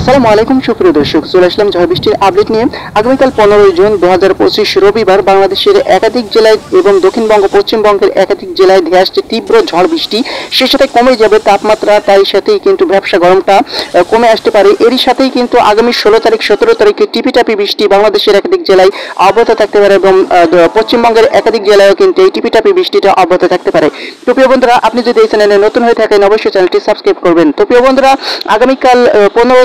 আসসালামু আলাইকুম সুপ্রিয় দর্শক, চলে আসলাম ঝড় বৃষ্টির আপডেট নিয়ে। আগামীকাল 15 জুন 2025 রবিবার বাংলাদেশের একাধিক জেলায় এবং দক্ষিণবঙ্গ পশ্চিমবঙ্গের একাধিক জেলায় ধেয়ে আসছে তীব্র ঝড় বৃষ্টি। সে সাথে কমে যাবে তাপমাত্রা, তাই সাথেই কিন্তু ব্যবসা গরমটা কমে আসতে পারে। এরই সাথেই কিন্তু আগামী 16 তারিখ 17 তারিখে টিপিটাপি বৃষ্টি বাংলাদেশের একাধিক জেলায় অব্যাহত থাকতে পারে এবং পশ্চিমবঙ্গের একাধিক জেলায়ও কিন্তু এই টিপিটাপি বৃষ্টিটা অব্যাহত থাকতে পারে। তো প্রিয় বন্ধুরা, আপনি যদি এই চ্যানেলে নতুন হয়ে থাকেন অবশ্যই চ্যানেলটি সাবস্ক্রাইব করবেন। তো প্রিয় বন্ধুরা, আগামীকাল 15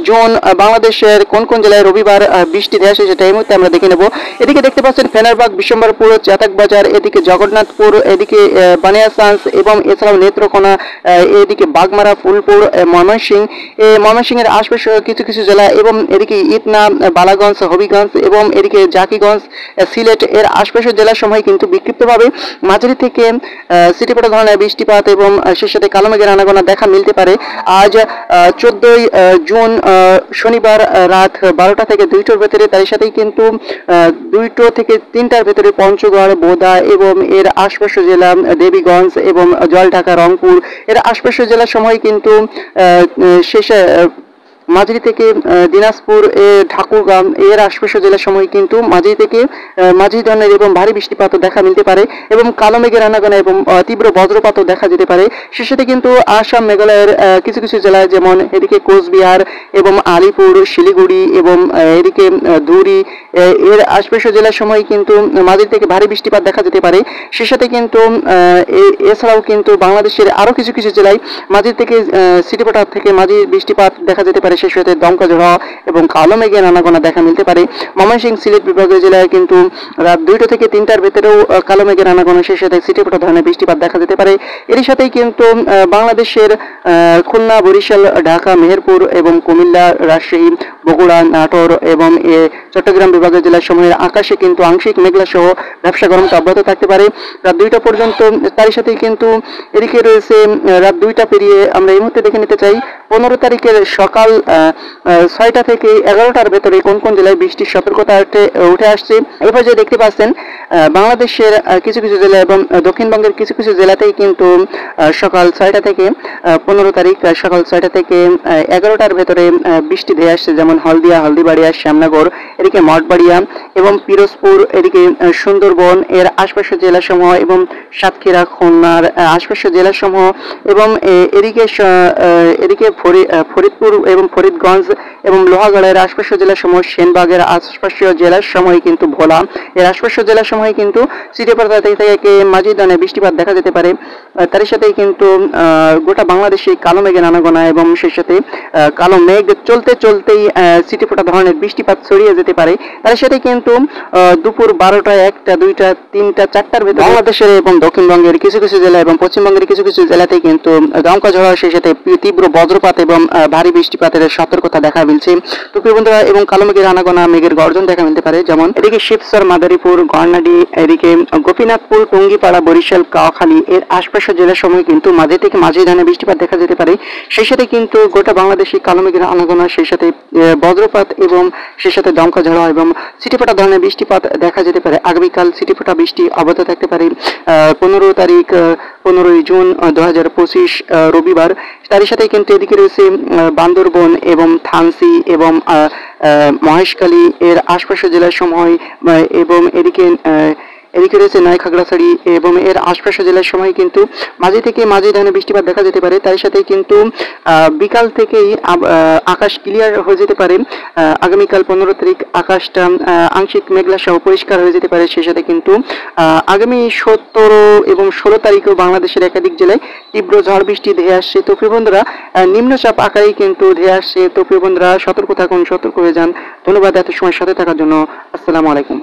জুন বাংলাদেশের কোন কোন জেলায় রবিবার বৃষ্টি ধেয়ে আসে সেটা এই মুহূর্তে আমরা দেখে নেব। এদিকে দেখতে পাচ্ছেন ফেনারবাগ, বিশ্বম্বরপুর, চাতাক বাজার, এদিকে জগন্নাথপুর, এদিকে বানিয়াসান্স এবং এছাড়াও নেত্রকোনা, এদিকে বাগমারা, ফুলপুর, ময়মনসিংহের আশপাশে কিছু কিছু জেলা এবং এদিকে ইটনা, বালাগঞ্জ, হবিগঞ্জ এবং এদিকে জাকিগঞ্জ, সিলেট এর আশপাশের জেলার সময় কিন্তু বিক্ষিপ্তভাবে মাঝারি থেকে সিটিপোটা ধরনের বৃষ্টিপাত এবং সে সাথে কালো মেঘের আনাগোনা দেখা মিলতে পারে। আজ 14 জুন শনিবার রাত 12টা থেকে 2টোর ভেতরে, তার সাথেই কিন্তু 2টো থেকে 3টার ভেতরে পঞ্চগড়, বোদা এবং এর আশপাশের জেলা দেবীগঞ্জ এবং জলঢাকা, রংপুর এর আশপাশের জেলার সময় কিন্তু শেষে মাঝারি থেকে দিনাজপুর, ঠাকুরগাঁও এর আশপাশের জেলার সময় কিন্তু মাঝারি থেকে মাঝারি ধরনের এবং ভারী বৃষ্টিপাতও দেখা মিলতে পারে এবং কালো মেঘের আনাগোনা এবং তীব্র বজ্রপাতও দেখা যেতে পারে। সে সাথে কিন্তু আসাম, মেঘালয়ের কিছু কিছু জেলায় যেমন এদিকে কোচবিহার এবং আলিপুর, শিলিগুড়ি এবং এদিকে ধুবড়ী এর আশপাশের জেলার সময় কিন্তু মাঝারি থেকে ভারী বৃষ্টিপাত দেখা যেতে পারে। সে সাথে কিন্তু এছাড়াও কিন্তু বাংলাদেশের আরও কিছু কিছু জেলায় মাঝারি থেকে সিটিপোটা থেকে মাঝারি বৃষ্টিপাত দেখা যেতে পারে। সেই সাথে দমকা ঝড় এবং কালো মেঘের আনাগোনা দেখা মিলতে পারে। ময়মনসিংহ, সিলেট বিভাগীয় জেলায় কিন্তু রাত 2টো থেকে 3টার ভেতরেও কালো মেঘের আনাগোনা, সেই সাথে সিটিপোটা ধরনের বৃষ্টিপাত দেখা যেতে পারে। এরই সাথেই কিন্তু বাংলাদেশের খুলনা, বরিশাল, ঢাকা, মেহেরপুর এবং কুমিল্লা, রাজশাহী, বগুড়া, নাটোর এবং চট্টগ্রাম বিভাগীয় জেলার সময়ের আকাশে কিন্তু আংশিক মেঘলা সহ ব্যবসা গরমটা অব্যাহত থাকতে পারে রাত 2টা পর্যন্ত। তারই সাথেই কিন্তু এদিকে রয়েছে রাত 2টা পেরিয়ে আমরা এই মুহূর্তে দেখে নিতে চাই 15 তারিখের সকাল 6টা থেকে 11টার ভেতরে কোন কোন জেলায় বৃষ্টির সতর্কতা উঠে আসছে। এবার যে দেখতে পাচ্ছেন বাংলাদেশের কিছু কিছু জেলা এবং দক্ষিণবঙ্গের কিছু কিছু জেলাতেই কিন্তু সকাল 6টা থেকে 15 তারিখ সকাল 6টা থেকে 11টার ভেতরে বৃষ্টি ধেয়ে আসছে, যেমন হলদিয়া, হলদিবাড়িয়া, শ্যামনগর, এদিকে মঠবাড়িয়া এবং পিরোজপুর, এদিকে সুন্দরবন এর আশপাশের জেলাসমূহ এবং সাতক্ষীরা, খুলনার আশপাশের জেলাসমূহ এবং এদিকে ফরিদপুর এবং ফরিদগঞ্জ এবং লোহাগড়ের আশপাশের জেলাসমূহ, সেনবাগের আশপাশীয় জেলার সময় কিন্তু ভোলা এর আশপাশের জেলার সময় কিন্তু সিটিপোটা থেকে মাঝারি ধরনের বৃষ্টিপাত দেখা যেতে পারে। তার সাথেই কিন্তু গোটা বাংলাদেশে কালো মেঘের আনাগোনা এবং সেই সাথে কালো মেঘ চলতে চলতেই সিটিপোটা ধরনের বৃষ্টিপাত ছড়িয়ে যেতে পারে। তার সাথে কিন্তু দুপুর 12টা, 1টা, 2টা, 3টা, 4টার ভেতরে বাংলাদেশের এবং দক্ষিণবঙ্গের কিছু কিছু জেলা এবং পশ্চিমবঙ্গের কিছু কিছু জেলাতেই কিন্তু দমকা ঝড়, সেই সাথে তীব্র বজ্রপাত এবং ভারী বৃষ্টিপাতের সতর্কতা দেখা মিলছে। তো প্রিয় বন্ধুরা, এবং কালো মেঘের আনাগোনা, মেঘের গর্জন দেখা মিলতে পারে, যেমন এদিকে শিবচর, মাদারীপুর, গড়নাডি, এদিকে গোপীনাথপুর, টুঙ্গিপাড়া, বরিশাল, কাউখালী এর আশপাশের জেলার সময় কিন্তু মাঝে থেকে মাঝারি ধরনের বৃষ্টিপাত দেখা যেতে পারে। সেই সাথে কিন্তু গোটা বাংলাদেশে কালো মেঘের আনাগোনা, সেই সাথে বজ্রপাত এবং সেই সাথে দমকা ঝড় এবং সিটিপোটা ধরনের বৃষ্টিপাত দেখা যেতে পারে। আগামীকাল সিটিপোটা বৃষ্টি অব্যাহত থাকতে পারে 15 জুন 2025 রবিবার। তারই সাথে কিন্তু এদিকে রয়েছে বান্দরবন এবং থানসি এবং মহেশখালী এর আশপাশের জেলার সময় এবং এদিকে রয়েছে নয় খাগড়াছড়ি এবং এর আশপাশের জেলার সময় কিন্তু মাঝে থেকে মাঝারি ধরনের বৃষ্টিপাত দেখা যেতে পারে। তার সাথে কিন্তু বিকাল থেকেই আকাশ ক্লিয়ার হয়ে যেতে পারে। আগামীকাল 15 তারিখ আকাশটা আংশিক মেঘলা সহ পরিষ্কার হয়ে যেতে পারে। সেই সাথে কিন্তু আগামী 17 এবং 16 তারিখেও বাংলাদেশের একাধিক জেলায় তীব্র ঝড় বৃষ্টি ধেয়ে আসছে। তো প্রিয় বন্ধুরা, নিম্নচাপ আকারেই কিন্তু ধেয়ে আসছে। তো প্রিয় বন্ধুরা, সতর্ক থাকুন, সতর্ক হয়ে যান। ধন্যবাদ এত সময় সাথে থাকার জন্য। আসসালামু আলাইকুম।